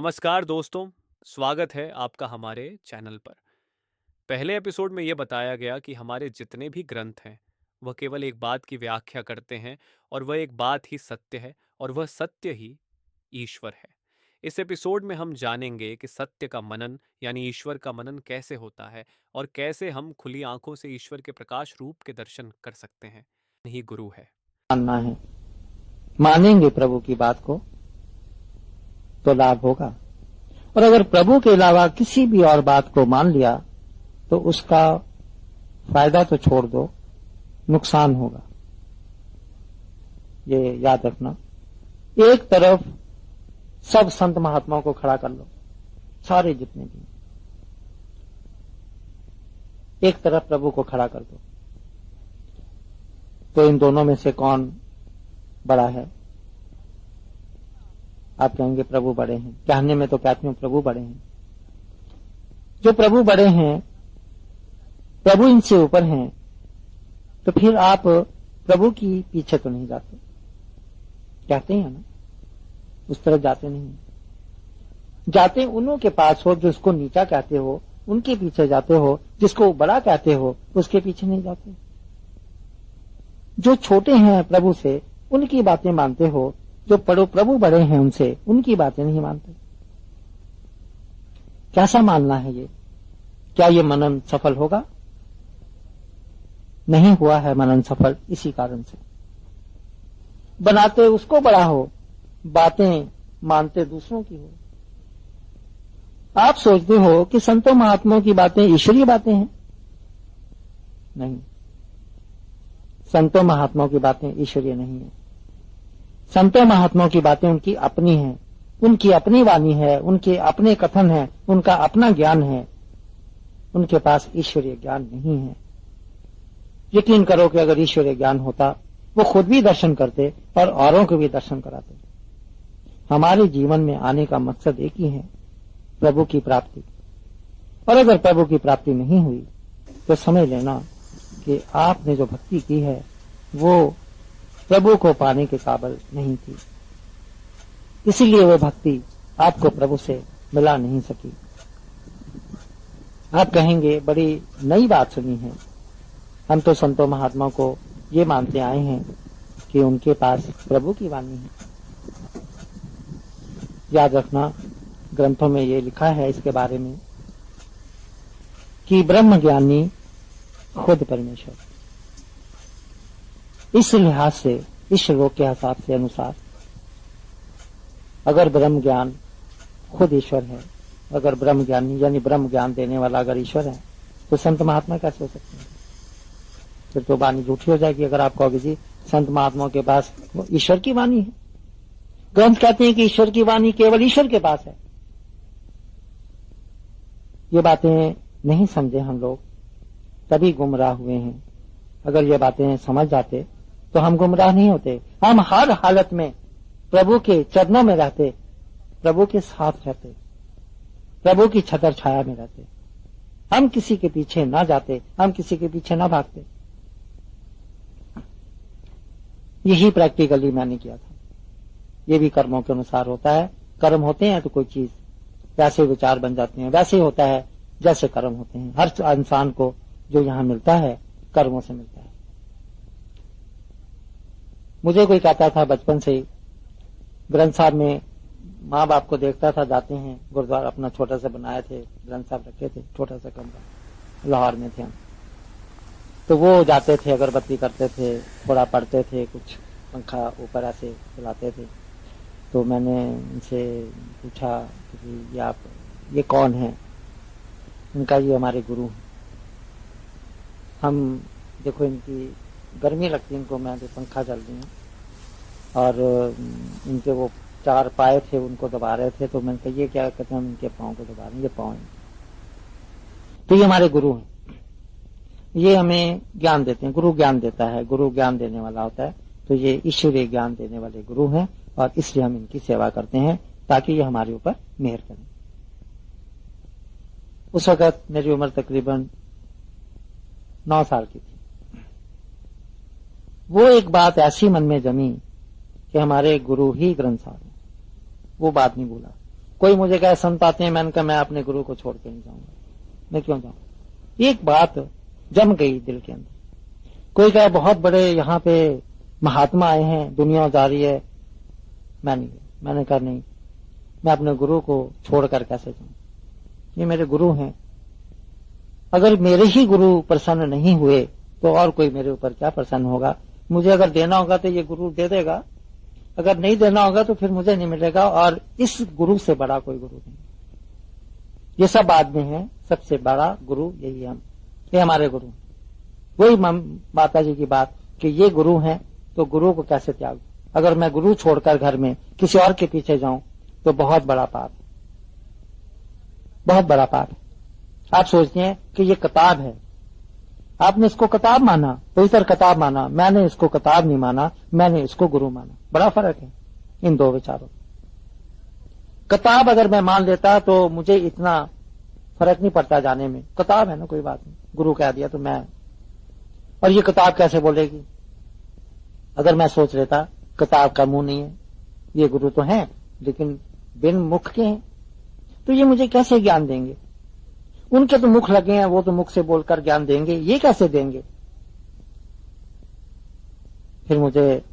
नमस्कार दोस्तों, स्वागत है आपका हमारे चैनल पर। पहले एपिसोड में ये बताया गया कि हमारे जितने भी ग्रंथ हैं, वह केवल एक बात की व्याख्या करते हैं और वह एक बात ही सत्य है और वह सत्य ही ईश्वर है। इस एपिसोड में हम जानेंगे कि सत्य का मनन यानी ईश्वर का मनन कैसे होता है और कैसे हम खुली आंखों से ईश्वर के प्रकाश रूप के दर्शन कर सकते हैं। यही गुरु है। मानना है, मानेंगे प्रभु की बात को तो लाभ होगा। और अगर प्रभु के अलावा किसी भी और बात को मान लिया तो उसका फायदा तो छोड़ दो, नुकसान होगा। ये याद रखना। एक तरफ सब संत महात्माओं को खड़ा कर लो, सारे जितने भी, एक तरफ प्रभु को खड़ा कर दो, तो इन दोनों में से कौन बड़ा है? आप कहेंगे प्रभु बड़े हैं। कहने में तो कहती हूं प्रभु बड़े हैं। जो प्रभु बड़े हैं, प्रभु इनसे ऊपर हैं, तो फिर आप प्रभु की पीछे तो नहीं जाते। कहते हैं ना, उस तरफ जाते नहीं, जाते उन्हों के पास हो जो उसको नीचा कहते हो, उनके पीछे जाते हो। जिसको बड़ा कहते हो उसके पीछे नहीं जाते। जो छोटे हैं प्रभु से उनकी बातें मानते हो, जो प्रभु बड़े हैं उनसे उनकी बातें नहीं मानते। कैसा मानना है ये? क्या ये मनन सफल होगा? नहीं हुआ है मनन सफल इसी कारण से। बनाते उसको बड़ा हो, बातें मानते दूसरों की हो। आप सोचते हो कि संतों महात्माओं की बातें ईश्वरीय बातें हैं। नहीं, संतों महात्माओं की बातें ईश्वरीय नहीं है। संतों महात्माओं की बातें उनकी अपनी हैं, उनकी अपनी वाणी है, उनके अपने कथन है, उनका अपना ज्ञान है। उनके पास ईश्वरीय ज्ञान नहीं है। यकीन करो कि अगर ईश्वरीय ज्ञान होता वो खुद भी दर्शन करते और औरों को भी दर्शन कराते। हमारे जीवन में आने का मकसद एक ही है, प्रभु की प्राप्ति। और अगर प्रभु की प्राप्ति नहीं हुई तो समझ लेना कि आपने जो भक्ति की है वो प्रभु को पाने के काबिल नहीं थी। इसीलिए वो भक्ति आपको प्रभु से मिला नहीं सकी। आप कहेंगे बड़ी नई बात सुनी है। हम तो संतों महात्माओं को ये मानते आए हैं कि उनके पास प्रभु की वाणी है। याद रखना, ग्रंथों में ये लिखा है इसके बारे में कि ब्रह्म ज्ञानी खुद परमेश्वर। इस लिहाज से, इस श्लोक के हिसाब से अनुसार, अगर ब्रह्म ज्ञान खुद ईश्वर है, अगर ब्रह्म ज्ञानी यानी ब्रह्म ज्ञान देने वाला अगर ईश्वर है, तो संत महात्मा कैसे हो सकते हैं? फिर तो वाणी झूठी हो जाएगी। अगर आप कहोगे जी संत महात्माओं के पास वो ईश्वर की वाणी है। ग्रंथ कहते हैं कि ईश्वर की वाणी केवल ईश्वर के पास है। ये बातें नहीं समझे हम लोग, तभी गुमराह हुए हैं। अगर ये बातें समझ जाते तो हम गुमराह नहीं होते। हम हर हालत में प्रभु के चरणों में रहते, प्रभु के साथ रहते, प्रभु की छतर छाया में रहते। हम किसी के पीछे ना जाते, हम किसी के पीछे ना भागते। यही प्रैक्टिकली मैंने किया था। ये भी कर्मों के अनुसार होता है। कर्म होते हैं तो कोई चीज वैसे विचार बन जाते हैं। वैसे होता है जैसे कर्म होते हैं। हर इंसान को जो यहाँ मिलता है कर्मों से मिलता है। मुझे कोई कहता था बचपन से ही, ग्रंथ साहब में माँ बाप को देखता था, जाते हैं गुरुद्वारा, अपना छोटा सा बनाए थे, ग्रंथ साहब रखे थे, छोटा सा कमरा, लाहौर में थे हम। तो वो जाते थे, अगरबत्ती करते थे, थोड़ा पढ़ते थे, कुछ पंखा ऊपर ऐसे चलाते थे। तो मैंने उनसे पूछा कि ये कौन है? उनका ये हमारे गुरु हैं। हम देखो, इनकी गर्मी लगती है इनको, मैं जो पंखा चल रही हूँ, और इनके वो 4 पाए थे उनको दबा रहे थे। तो मैंने कहा ये क्या? कहते हैं हम इनके पाँव को दबा रहे हैं, ये पाँव हैं। तो ये हमारे गुरु हैं, ये हमें ज्ञान देते हैं। गुरु ज्ञान देता है, गुरु ज्ञान देने वाला होता है। तो ये ईश्वरीय ज्ञान देने वाले गुरु हैं और इसलिए हम इनकी सेवा करते हैं ताकि ये हमारे ऊपर मेहर करें। उस वक्त मेरी उम्र तकरीबन 9 साल की थी। वो एक बात ऐसी मन में जमी कि हमारे गुरु ही ग्रंथ साहब हैं। वो बात नहीं भूला। कोई मुझे कहे संत आते हैं, मैंने कहा मैं अपने गुरु को छोड़ के नहीं जाऊंगा। मैं क्यों जाऊं? एक बात जम गई दिल के अंदर। कोई कहे बहुत बड़े यहाँ पे महात्मा आए हैं, दुनिया जा रही है, मैं नहीं गया। मैंने कहा नहीं, मैं अपने गुरु को छोड़कर कैसे जाऊं? ये मेरे गुरु हैं। अगर मेरे ही गुरु प्रसन्न नहीं हुए तो और कोई मेरे ऊपर क्या प्रसन्न होगा? मुझे अगर देना होगा तो ये गुरु दे देगा, अगर नहीं देना होगा तो फिर मुझे नहीं मिलेगा। और इस गुरु से बड़ा कोई गुरु नहीं। ये सब बाद में है, सबसे बड़ा गुरु यही हम, ये हमारे गुरु। वही माता जी की बात कि ये गुरु हैं तो गुरु को कैसे त्याग? अगर मैं गुरु छोड़कर घर में किसी और के पीछे जाऊं तो बहुत बड़ा पाप, बहुत बड़ा पाप है। आप सोचते हैं कि ये किताब है, आपने इसको किताब माना, पवित्र किताब माना, मैंने इसको किताब नहीं माना, मैंने इसको गुरु माना। बड़ा फर्क है इन दो विचारों। किताब अगर मैं मान लेता तो मुझे इतना फर्क नहीं पड़ता जाने में, किताब है ना, कोई बात नहीं, गुरु कह दिया तो मैं। और ये किताब कैसे बोलेगी? अगर मैं सोच लेता किताब का मुंह नहीं है, ये गुरु तो हैं लेकिन बिन मुख के हैं, तो ये मुझे कैसे ज्ञान देंगे? उनके तो मुख लगे हैं, वो तो मुख से बोलकर ज्ञान देंगे, ये कैसे देंगे? फिर मुझे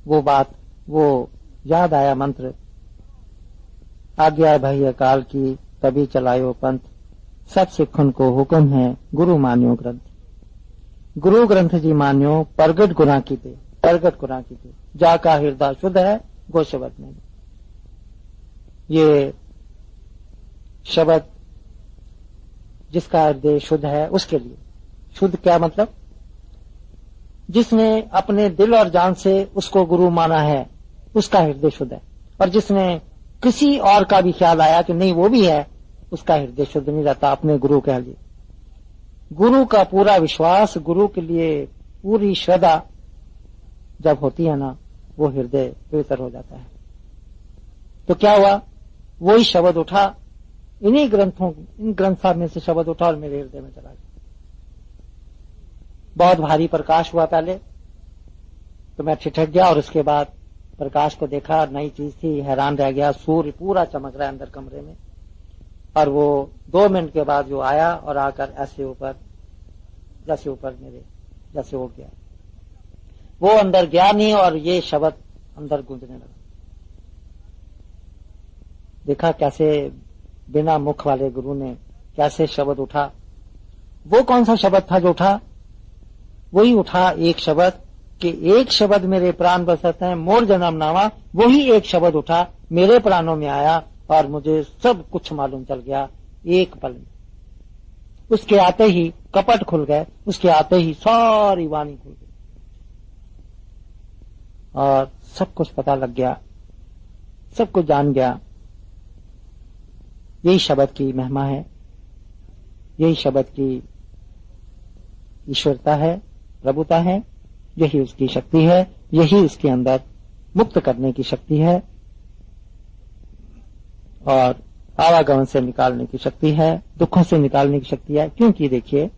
वो बात, वो याद आया मंत्र, आज्ञा भय अकाल की तभी चलायो पंथ, सब सिखन को हुक्म है गुरु मान्यो ग्रंथ। गुरु ग्रंथ जी मान्यो प्रगट गुना की थे, प्रगट गुना की थे, जाका हृदय शुद्ध है गो शब्द में। ये शब्द जिसका हृदय शुद्ध है उसके लिए। शुद्ध क्या मतलब? जिसने अपने दिल और जान से उसको गुरु माना है उसका हृदय शुद्ध है। और जिसने किसी और का भी ख्याल आया कि नहीं वो भी है, उसका हृदय शुद्ध नहीं रहता अपने गुरु के लिए। गुरु का पूरा विश्वास, गुरु के लिए पूरी श्रद्धा जब होती है ना, वो हृदय पवित्र हो जाता है। तो क्या हुआ? वही शब्द उठा, इन्हीं ग्रंथों, इन ग्रंथ साहब में से शब्द उठा और मेरे हृदय में चला गया। बहुत भारी प्रकाश हुआ पहले तो मैं ठिठक गया, और उसके बाद प्रकाश को देखा, नई चीज थी, हैरान रह गया। सूर्य पूरा चमक रहा है अंदर कमरे में, और वो 2 मिनट के बाद जो आया और आकर ऐसे ऊपर, जैसे ऊपर मेरे जैसे उड़ गया, वो अंदर गया नहीं और ये शब्द अंदर गूंजने लगा। देखा कैसे बिना मुख वाले गुरु ने कैसे शब्द उठा। वो कौन सा शब्द था जो उठा? वही उठा एक शब्द कि एक शब्द मेरे प्राण बसते हैं मोर जन्म नामा। वही एक शब्द उठा, मेरे प्राणों में आया और मुझे सब कुछ मालूम चल गया एक पल में। उसके आते ही कपट खुल गए, उसके आते ही सारी वाणी खुल गई और सब कुछ पता लग गया, सब कुछ जान गया। यही शब्द की महिमा है, यही शब्द की ईश्वरता है, प्रभुता है, यही उसकी शक्ति है, यही उसके अंदर मुक्त करने की शक्ति है और आवागमन से निकालने की शक्ति है, दुखों से निकालने की शक्ति है। क्योंकि देखिए,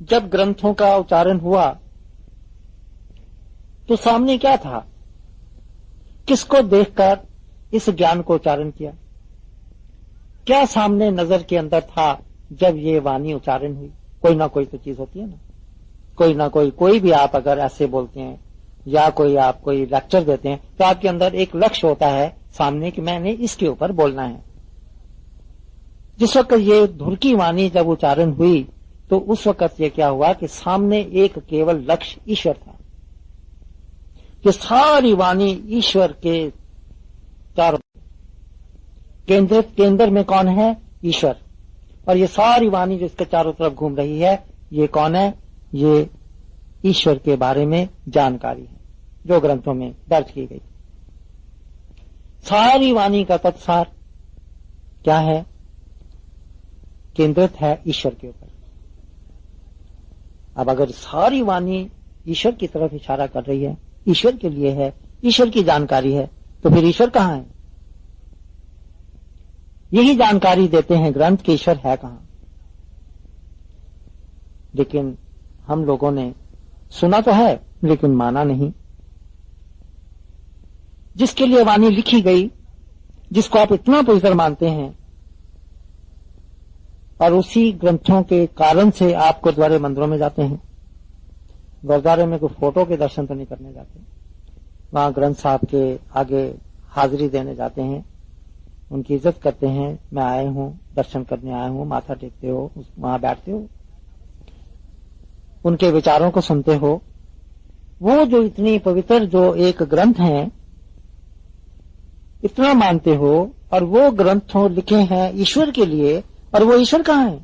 जब ग्रंथों का उच्चारण हुआ तो सामने क्या था? किसको देखकर इस ज्ञान को उच्चारण किया? क्या सामने नजर के अंदर था जब ये वाणी उच्चारण हुई? कोई ना कोई तो चीज होती है ना, कोई ना कोई भी आप अगर ऐसे बोलते हैं या कोई आप कोई लेक्चर देते हैं तो आपके अंदर एक लक्ष्य होता है सामने कि मैंने इसके ऊपर बोलना है। जिस वक्त ये धुर की वाणी जब उच्चारण हुई तो उस वक्त ये क्या हुआ कि सामने एक केवल लक्ष्य ईश्वर था, कि सारी वाणी ईश्वर के चारों केंद्र में कौन है? ईश्वर। और ये सारी वाणी जो इसके चारों तरफ घूम रही है, ये कौन है? ये ईश्वर के बारे में जानकारी है जो ग्रंथों में दर्ज की गई। सारी वाणी का तत्सार क्या है? केंद्रित है ईश्वर के ऊपर। अब अगर सारी वाणी ईश्वर की तरफ इशारा कर रही है, ईश्वर के लिए है, ईश्वर की जानकारी है, तो फिर ईश्वर कहां है? यही जानकारी देते हैं ग्रंथ कि ईश्वर है कहां। लेकिन हम लोगों ने सुना तो है लेकिन माना नहीं। जिसके लिए वाणी लिखी गई जिसको आप इतना पवित्र मानते हैं, और उसी ग्रंथों के कारण से आप गुरुद्वारे मंदिरों में जाते हैं। गुरुद्वारे में कोई फोटो के दर्शन तो नहीं करने जाते, वहां ग्रंथ साहब के आगे हाजिरी देने जाते हैं, उनकी इज्जत करते हैं। मैं आए हूं, दर्शन करने आया हूं, माथा टेकते हो, वहां बैठते हो, उनके विचारों को सुनते हो। वो जो इतनी पवित्र जो एक ग्रंथ है, इतना मानते हो, और वो ग्रंथों लिखे हैं ईश्वर के लिए, और वो ईश्वर कहाँ है?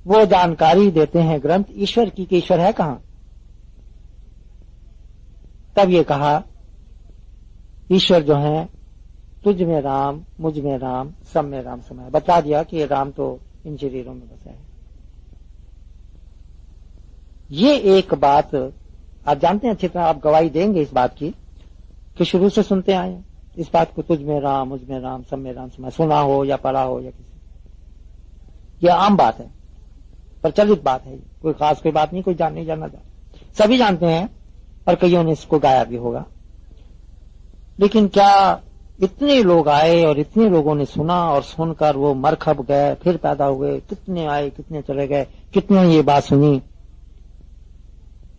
वो जानकारी देते हैं ग्रंथ ईश्वर की कि ईश्वर है कहां। तब ये कहा ईश्वर जो है, तुझ में राम, मुझ में राम, सब में राम समाया। बता दिया कि ये राम तो इन शरीरों में बसा है। ये एक बात आप जानते हैं अच्छी तरह, आप गवाही देंगे इस बात की कि शुरू से सुनते आए हैं इस बात को, तुझ में राम, मुझ में राम, सब में राम समाया। सुना हो या पढ़ा हो या किसी, यह आम बात है, प्रचलित बात है, कोई खास कोई बात नहीं, कोई नहीं जानना चाहता, सभी जानते हैं, और कईयों ने इसको गाया भी होगा। लेकिन क्या इतने लोग आए और इतने लोगों ने सुना, और सुनकर वो मर खप गए, फिर पैदा हुए, कितने आए कितने चले गए, कितने ये बात सुनी।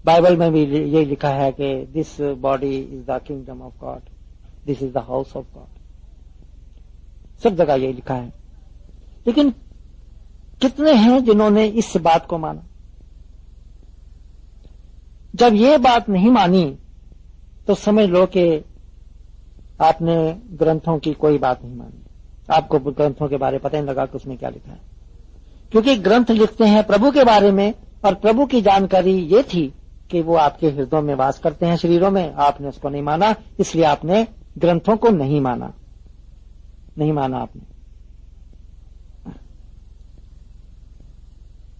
बाइबल में भी ये लिखा है कि this body is the kingdom of God, this is the house of God, सब जगह ये लिखा है। लेकिन कितने हैं जिन्होंने इस बात को माना? जब ये बात नहीं मानी तो समझ लो कि आपने ग्रंथों की कोई बात नहीं मानी, आपको ग्रंथों के बारे पता नहीं लगा कि उसमें क्या लिखा है। क्योंकि ग्रंथ लिखते हैं प्रभु के बारे में, और प्रभु की जानकारी ये थी कि वो आपके हृदयों में वास करते हैं, शरीरों में। आपने उसको नहीं माना, इसलिए आपने ग्रंथों को नहीं माना, नहीं माना आपने।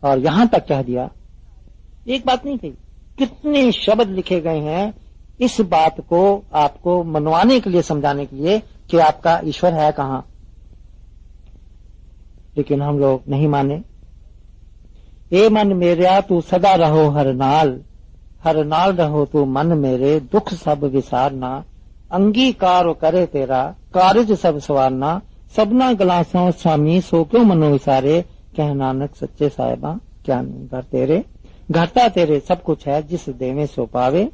और यहां तक कह दिया, एक बात नहीं कही, कितने शब्द लिखे गए हैं इस बात को आपको मनवाने के लिए, समझाने के लिए कि आपका ईश्वर है कहां। लेकिन हम लोग नहीं माने। ए मन मेरा तू सदा रहो हर नाल रहो तू मन मेरे, दुख सब विसारना, अंगीकार करे तेरा, कारज सब सवारना, सबना गलासों स्वामी सो क्यों मनो विसारे, कह नानक सच्चे साहिबा क्या नहीं घर तेरे। घाटा तेरे सब कुछ है जिस देवे सो पावे।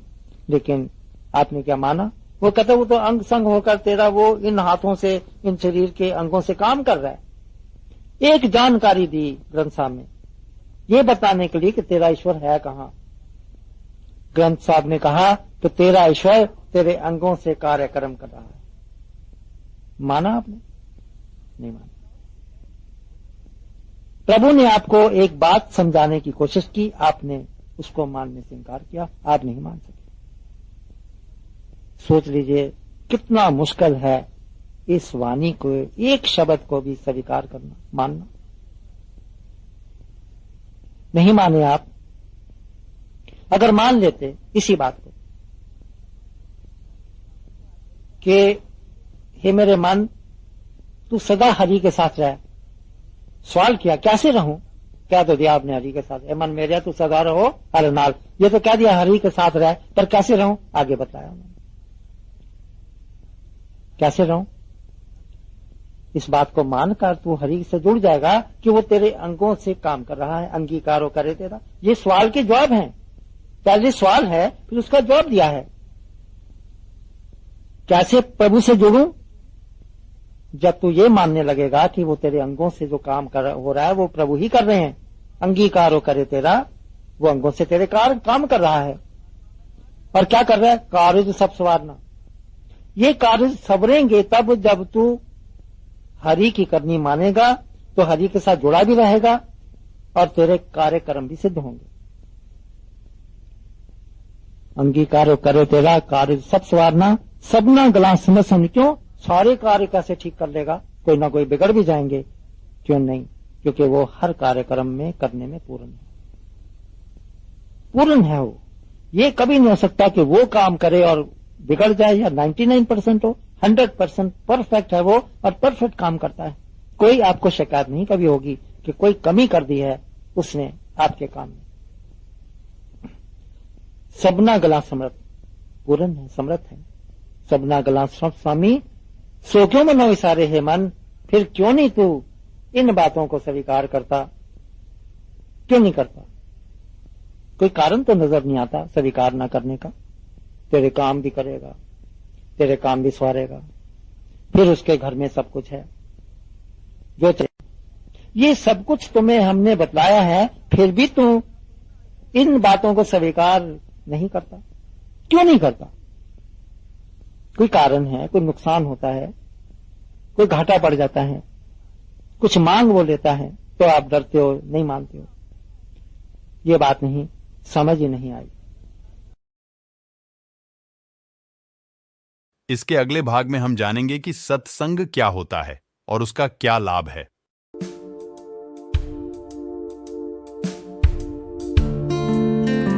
लेकिन आपने क्या माना? वो कहते वो तो अंग संग होकर तेरा वो इन हाथों से, इन शरीर के अंगों से काम कर रहा है। एक जानकारी दी ग्रंथ साहब में, ये बताने के लिए कि तेरा ईश्वर है कहां। ग्रंथ साहब ने कहा कि तेरा ईश्वर तेरे अंगों से कार्यक्रम कर रहा है। माना आपने? नहीं माना। प्रभु ने आपको एक बात समझाने की कोशिश की, आपने उसको मानने से इनकार किया, आप नहीं मान सके। सोच लीजिए कितना मुश्किल है इस वाणी को, एक शब्द को भी स्वीकार करना, मानना। नहीं माने आप। अगर मान लेते इसी बात को कि हे मेरे मन, तू सदा हरि के साथ रह। सवाल किया कैसे रहूं? क्या तो दिया आपने हरि के साथ, हे मन मेरे तू सदा रहो हर नाल। ये तो क्या दिया, हरि के साथ रह, पर कैसे रहूं? आगे बताया उन्होंने कैसे रहूं। इस बात को मानकर तू हरि से जुड़ जाएगा कि वो तेरे अंगों से काम कर रहा है, अंगीकारो करे तेरा। ये सवाल के जवाब हैं। पहले सवाल है, फिर उसका जवाब दिया है। कैसे प्रभु से जुड़ूं? जब तू ये मानने लगेगा कि वो तेरे अंगों से जो काम हो रहा है वो प्रभु ही कर रहे हैं, अंगीकारो करे तेरा, वो अंगों से तेरे काम कर रहा है। और क्या कर रहा है? कार्य सब संवारना। ये कार्य संवरेंगे तब जब तू हरि की करनी मानेगा, तो हरि के साथ जुड़ा भी रहेगा और तेरे कार्यक्रम भी सिद्ध होंगे। अंगीकारो करे तेरा, कार्य सब संवारना, सबना गला समझ समझ। क्यों? सारे कार्य कैसे ठीक कर लेगा? कोई ना कोई बिगड़ भी जाएंगे, क्यों नहीं? क्योंकि वो हर कार्यक्रम में करने में पूर्ण है, पूर्ण है वो। ये कभी नहीं हो सकता कि वो काम करे और बिगड़ जाए, या 99% हो। 100% परफेक्ट है वो, और परफेक्ट काम करता है। कोई आपको शिकायत नहीं कभी होगी कि कोई कमी कर दी है उसने आपके काम में। सबना गला समर्थ, पूर्ण है, समर्थ है। सबना गला स्वामी सो क्यों मनो इशारे है मन, फिर क्यों नहीं तू इन बातों को स्वीकार करता, क्यों नहीं करता? कोई कारण तो नजर नहीं आता स्वीकार ना करने का। तेरे काम भी करेगा, तेरे काम भी सवारेगा, फिर उसके घर में सब कुछ है जो ये सब कुछ तुम्हें हमने बतलाया है, फिर भी तू इन बातों को स्वीकार नहीं करता, क्यों नहीं करता? कोई कारण है, कोई नुकसान होता है, कोई घाटा पड़ जाता है, कुछ मांग वो लेता है तो आप डरते हो, नहीं मानते हो। ये बात नहीं समझ ही नहीं आई। इसके अगले भाग में हम जानेंगे कि सत्संग क्या होता है और उसका क्या लाभ है।